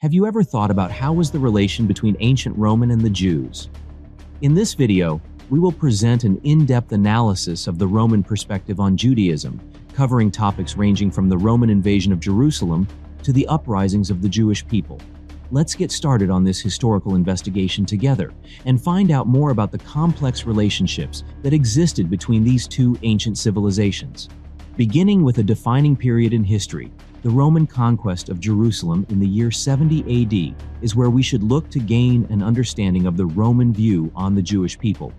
Have you ever thought about how was the relation between ancient Roman and the Jews? In this video, we will present an in-depth analysis of the Roman perspective on Judaism, covering topics ranging from the Roman invasion of Jerusalem to the uprisings of the Jewish people. Let's get started on this historical investigation together and find out more about the complex relationships that existed between these two ancient civilizations. Beginning with a defining period in history, the Roman conquest of Jerusalem in the year 70 AD is where we should look to gain an understanding of the Roman view on the Jewish people.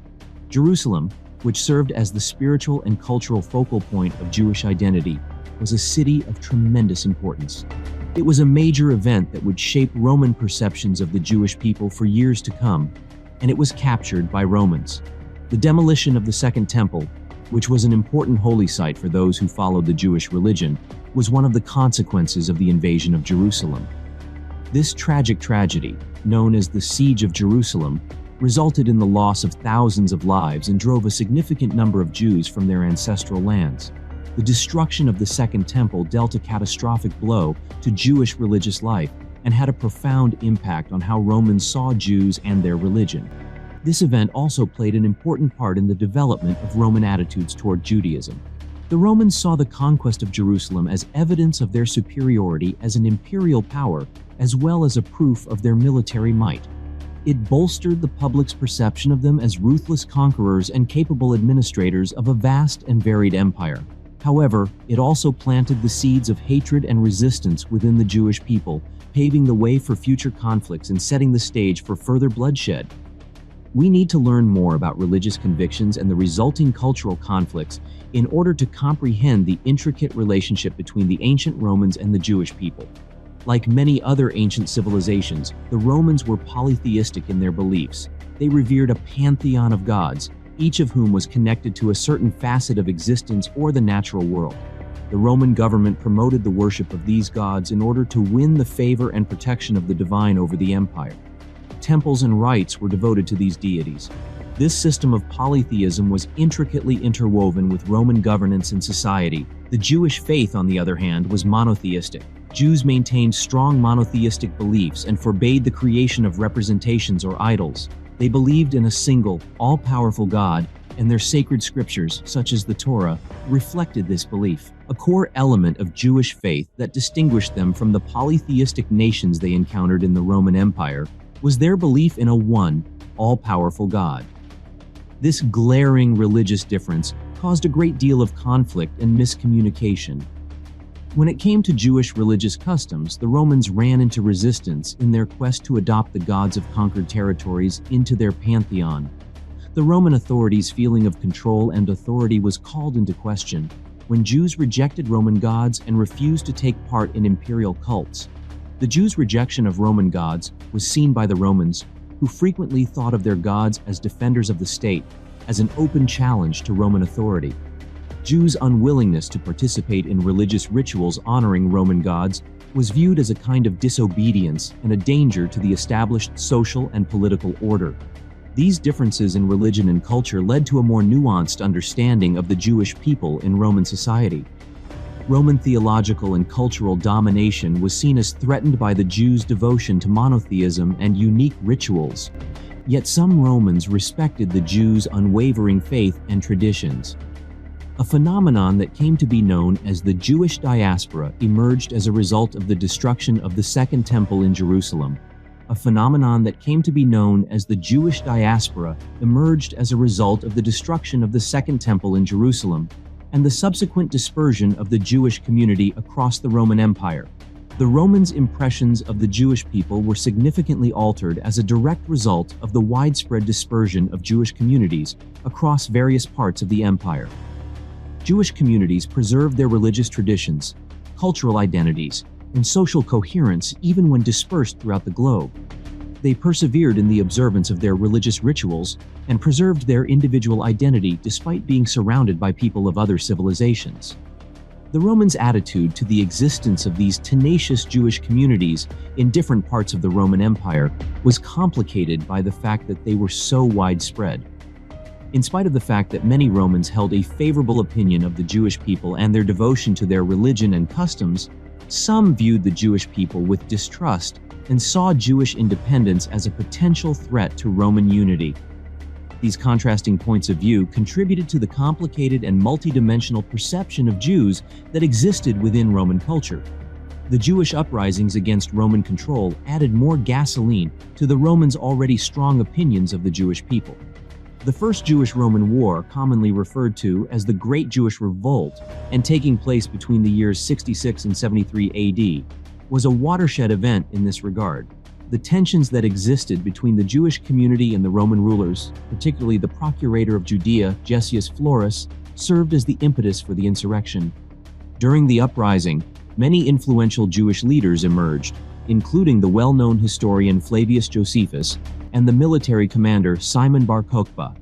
Jerusalem, which served as the spiritual and cultural focal point of Jewish identity, was a city of tremendous importance. It was a major event that would shape Roman perceptions of the Jewish people for years to come, and it was captured by Romans. The demolition of the Second Temple, which was an important holy site for those who followed the Jewish religion, was one of the consequences of the invasion of Jerusalem. This tragic tragedy, known as the Siege of Jerusalem, resulted in the loss of thousands of lives and drove a significant number of Jews from their ancestral lands. The destruction of the Second Temple dealt a catastrophic blow to Jewish religious life and had a profound impact on how Romans saw Jews and their religion. This event also played an important part in the development of Roman attitudes toward Judaism. The Romans saw the conquest of Jerusalem as evidence of their superiority as an imperial power, as well as a proof of their military might. It bolstered the public's perception of them as ruthless conquerors and capable administrators of a vast and varied empire. However, it also planted the seeds of hatred and resistance within the Jewish people, paving the way for future conflicts and setting the stage for further bloodshed. We need to learn more about religious convictions and the resulting cultural conflicts in order to comprehend the intricate relationship between the ancient Romans and the Jewish people. Like many other ancient civilizations, the Romans were polytheistic in their beliefs. They revered a pantheon of gods, each of whom was connected to a certain facet of existence or the natural world. The Roman government promoted the worship of these gods in order to win the favor and protection of the divine over the empire. Temples and rites were devoted to these deities. This system of polytheism was intricately interwoven with Roman governance and society. The Jewish faith, on the other hand, was monotheistic. Jews maintained strong monotheistic beliefs and forbade the creation of representations or idols. They believed in a single, all-powerful God, and their sacred scriptures, such as the Torah, reflected this belief. A core element of Jewish faith that distinguished them from the polytheistic nations they encountered in the Roman Empire was their belief in a one, all-powerful God. This glaring religious difference caused a great deal of conflict and miscommunication. When it came to Jewish religious customs, the Romans ran into resistance in their quest to adopt the gods of conquered territories into their pantheon. The Roman authorities' feeling of control and authority was called into question when Jews rejected Roman gods and refused to take part in imperial cults. The Jews' rejection of Roman gods was seen by the Romans, who frequently thought of their gods as defenders of the state, as an open challenge to Roman authority. Jews' unwillingness to participate in religious rituals honoring Roman gods was viewed as a kind of disobedience and a danger to the established social and political order. These differences in religion and culture led to a more nuanced understanding of the Jewish people in Roman society. Roman theological and cultural domination was seen as threatened by the Jews' devotion to monotheism and unique rituals. Yet some Romans respected the Jews' unwavering faith and traditions. A phenomenon that came to be known as the Jewish diaspora emerged as a result of the destruction of the Second Temple in Jerusalem. A phenomenon that came to be known as the Jewish diaspora emerged as a result of the destruction of the Second Temple in Jerusalem and the subsequent dispersion of the Jewish community across the Roman Empire. The Romans' impressions of the Jewish people were significantly altered as a direct result of the widespread dispersion of Jewish communities across various parts of the empire. Jewish communities preserved their religious traditions, cultural identities, and social coherence even when dispersed throughout the globe. They persevered in the observance of their religious rituals and preserved their individual identity despite being surrounded by people of other civilizations. The Romans' attitude to the existence of these tenacious Jewish communities in different parts of the Roman Empire was complicated by the fact that they were so widespread. In spite of the fact that many Romans held a favorable opinion of the Jewish people and their devotion to their religion and customs, some viewed the Jewish people with distrust and saw Jewish independence as a potential threat to Roman unity. These contrasting points of view contributed to the complicated and multidimensional perception of Jews that existed within Roman culture. The Jewish uprisings against Roman control added more gasoline to the Romans' already strong opinions of the Jewish people. The First Jewish-Roman War, commonly referred to as the Great Jewish Revolt, and taking place between the years 66 and 73 AD, was a watershed event in this regard. The tensions that existed between the Jewish community and the Roman rulers, particularly the procurator of Judea, Gessius Florus, served as the impetus for the insurrection. During the uprising, many influential Jewish leaders emerged, including the well-known historian Flavius Josephus and the military commander Simon Bar Kokhba.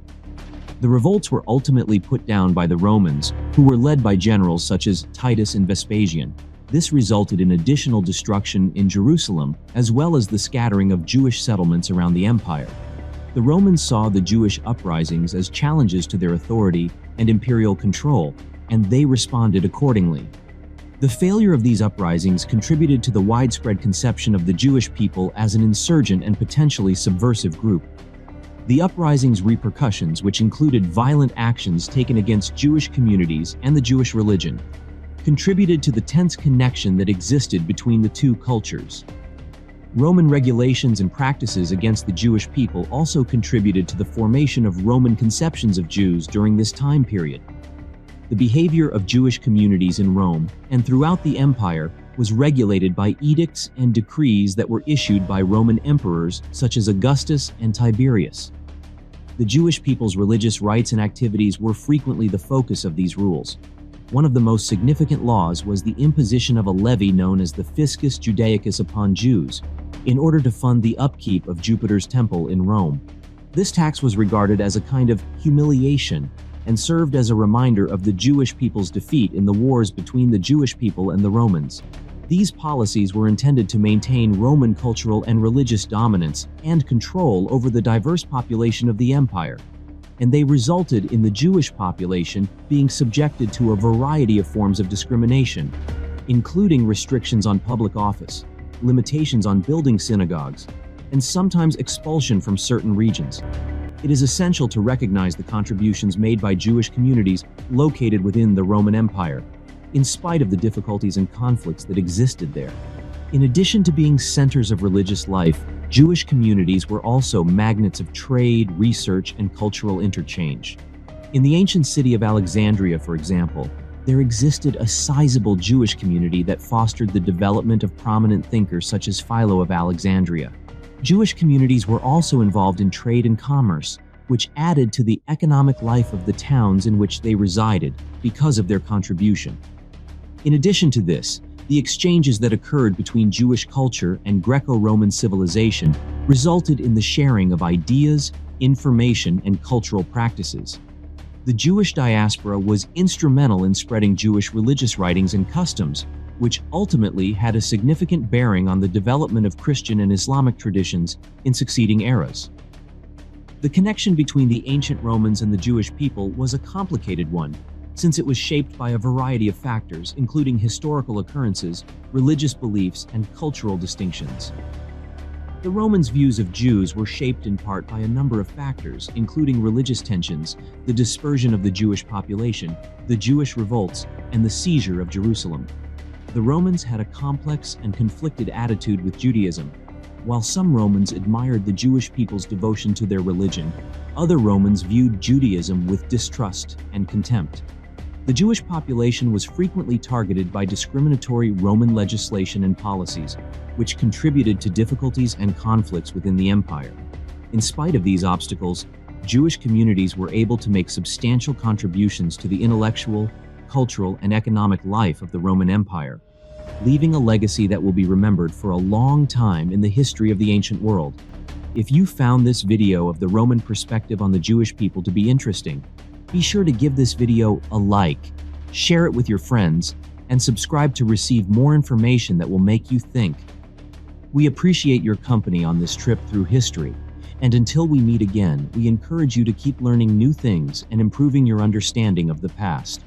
The revolts were ultimately put down by the Romans, who were led by generals such as Titus and Vespasian. This resulted in additional destruction in Jerusalem, as well as the scattering of Jewish settlements around the empire. The Romans saw the Jewish uprisings as challenges to their authority and imperial control, and they responded accordingly. The failure of these uprisings contributed to the widespread conception of the Jewish people as an insurgent and potentially subversive group. The uprisings' repercussions, which included violent actions taken against Jewish communities and the Jewish religion, contributed to the tense connection that existed between the two cultures. Roman regulations and practices against the Jewish people also contributed to the formation of Roman conceptions of Jews during this time period. The behavior of Jewish communities in Rome and throughout the empire was regulated by edicts and decrees that were issued by Roman emperors such as Augustus and Tiberius. The Jewish people's religious rites and activities were frequently the focus of these rules. One of the most significant laws was the imposition of a levy known as the Fiscus Judaicus upon Jews, in order to fund the upkeep of Jupiter's temple in Rome. This tax was regarded as a kind of humiliation and served as a reminder of the Jewish people's defeat in the wars between the Jewish people and the Romans. These policies were intended to maintain Roman cultural and religious dominance and control over the diverse population of the empire, and they resulted in the Jewish population being subjected to a variety of forms of discrimination, including restrictions on public office, limitations on building synagogues, and sometimes expulsion from certain regions. It is essential to recognize the contributions made by Jewish communities located within the Roman Empire, in spite of the difficulties and conflicts that existed there. In addition to being centers of religious life, Jewish communities were also magnets of trade, research, and cultural interchange. In the ancient city of Alexandria, for example, there existed a sizable Jewish community that fostered the development of prominent thinkers such as Philo of Alexandria. Jewish communities were also involved in trade and commerce, which added to the economic life of the towns in which they resided because of their contribution. In addition to this, the exchanges that occurred between Jewish culture and Greco-Roman civilization resulted in the sharing of ideas, information, and cultural practices. The Jewish diaspora was instrumental in spreading Jewish religious writings and customs, which ultimately had a significant bearing on the development of Christian and Islamic traditions in succeeding eras. The connection between the ancient Romans and the Jewish people was a complicated one, since it was shaped by a variety of factors, including historical occurrences, religious beliefs, and cultural distinctions. The Romans' views of Jews were shaped in part by a number of factors, including religious tensions, the dispersion of the Jewish population, the Jewish revolts, and the seizure of Jerusalem. The Romans had a complex and conflicted attitude with Judaism. While some Romans admired the Jewish people's devotion to their religion, other Romans viewed Judaism with distrust and contempt. The Jewish population was frequently targeted by discriminatory Roman legislation and policies, which contributed to difficulties and conflicts within the empire. In spite of these obstacles, Jewish communities were able to make substantial contributions to the intellectual, cultural, and economic life of the Roman Empire, leaving a legacy that will be remembered for a long time in the history of the ancient world. If you found this video of the Roman perspective on the Jewish people to be interesting, be sure to give this video a like, share it with your friends, and subscribe to receive more information that will make you think. We appreciate your company on this trip through history, and until we meet again, we encourage you to keep learning new things and improving your understanding of the past.